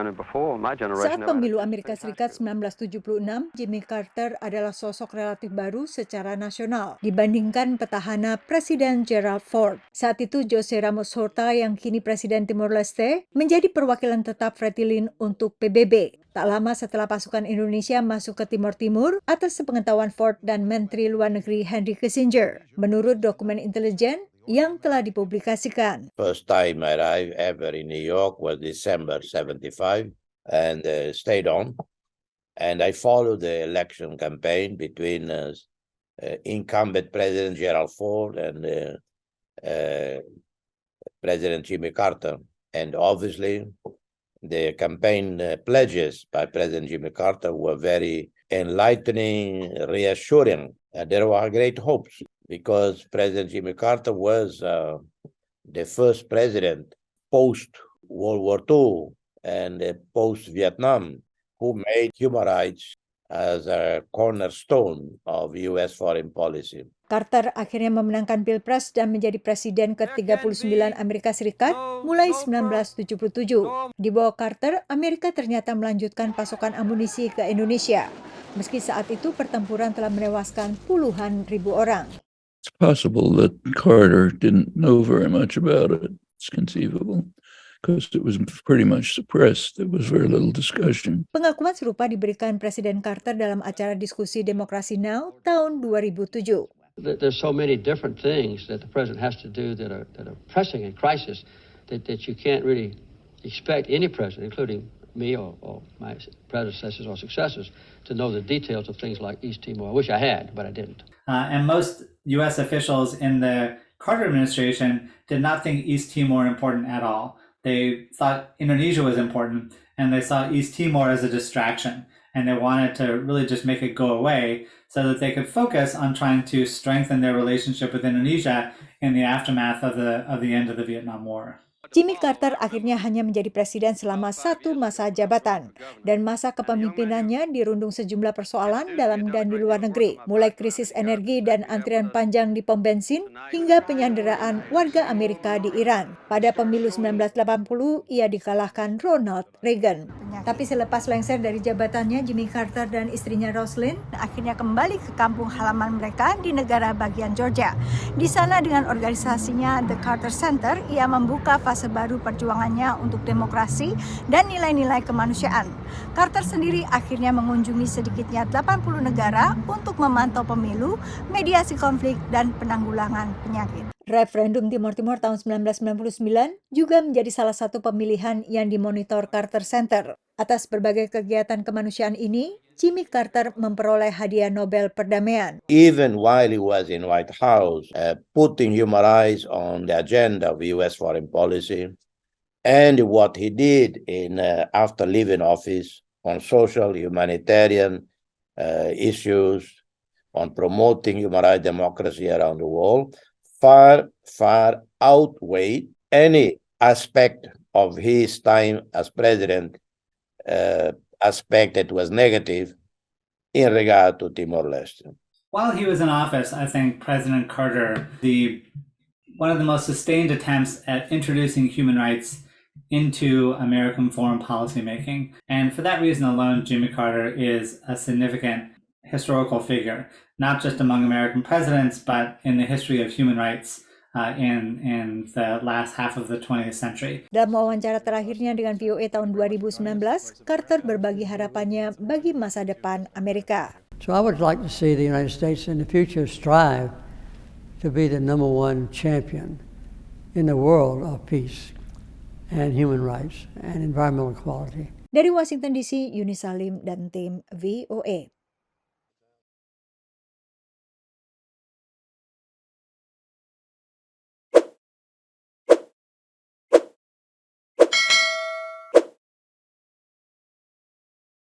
Saat pemilu Amerika Serikat 1976, Jimmy Carter adalah sosok relatif baru secara nasional dibandingkan petahana Presiden Gerald Ford. Saat itu Jose Ramos Horta yang kini Presiden Timor Leste menjadi perwakilan tetap Fretilin untuk PBB. Tak lama setelah pasukan Indonesia masuk ke Timor Timur atas sepengetahuan Ford dan Menteri Luar Negeri Henry Kissinger. Menurut dokumen intelijen yang telah dipublikasikan. First time I arrived ever in New York was December 75 and stayed on. And I followed the election campaign between incumbent President Gerald Ford and President Jimmy Carter. And obviously, the campaign pledges by President Jimmy Carter were very enlightening, reassuring. There were great hopes because President Jimmy Carter was the first president post-World War II and post-Vietnam who made human rights as a cornerstone of U.S. foreign policy. Carter akhirnya memenangkan Pilpres dan menjadi presiden ke-39 Amerika Serikat mulai 1977. Di bawah Carter, Amerika ternyata melanjutkan pasokan amunisi ke Indonesia. Meski saat itu pertempuran telah menewaskan puluhan ribu orang. It's possible that Carter didn't know very much about it. It's conceivable. Because it was pretty much suppressed. There was very little discussion. Pengakuan serupa diberikan Presiden Carter dalam acara diskusi Demokrasi Now tahun 2007. There's so many different things that the president has to do that are pressing in crisis that you can't really expect any president, including me or my predecessors or successors, to know the details of things like East Timor. I wish I had, but I didn't. And most U.S. officials in the Carter administration did not think East Timor important at all. They thought Indonesia was important, and they saw East Timor as a distraction, and they wanted to really just make it go away so that they could focus on trying to strengthen their relationship with Indonesia in the aftermath of the end of the Vietnam War. Jimmy Carter akhirnya hanya menjadi presiden selama satu masa jabatan, dan masa kepemimpinannya dirundung sejumlah persoalan dalam dan di luar negeri, mulai krisis energi dan antrian panjang di pom bensin, hingga penyanderaan warga Amerika di Iran. Pada pemilu 1980, ia dikalahkan Ronald Reagan. Tapi selepas lengser dari jabatannya, Jimmy Carter dan istrinya Rosalynn akhirnya kembali ke kampung halaman mereka di negara bagian Georgia. Di sana dengan organisasinya The Carter Center, ia membuka fase baru perjuangannya untuk demokrasi dan nilai-nilai kemanusiaan. Carter sendiri akhirnya mengunjungi sedikitnya 80 negara untuk memantau pemilu, mediasi konflik, dan penanggulangan penyakit. Referendum Timor Timur tahun 1999 juga menjadi salah satu pemilihan yang dimonitor Carter Center. Atas berbagai kegiatan kemanusiaan ini, Jimmy Carter memperoleh hadiah Nobel Perdamaian. Even while he was in White House, putting human rights on the agenda of U.S. foreign policy, and what he did in after leaving office on social, humanitarian issues, on promoting human rights democracy around the world, far outweighed any aspect of his time as president, aspect that was negative in regard to Timor-Leste. While he was in office, I think President Carter, one of the most sustained attempts at introducing human rights into American foreign policy making. And for that reason alone, Jimmy Carter is a significant historical figure, not just among American presidents, but in the history of human rights in the last half of the 20th century. Dalam wawancara terakhirnya dengan VOA tahun 2019, Carter berbagi harapannya bagi masa depan Amerika. So I would like to see the United States in the future strive to be the #1 champion in the world of peace and human rights and environmental equality. Dari Washington DC, Yuni Salim dan tim VOA.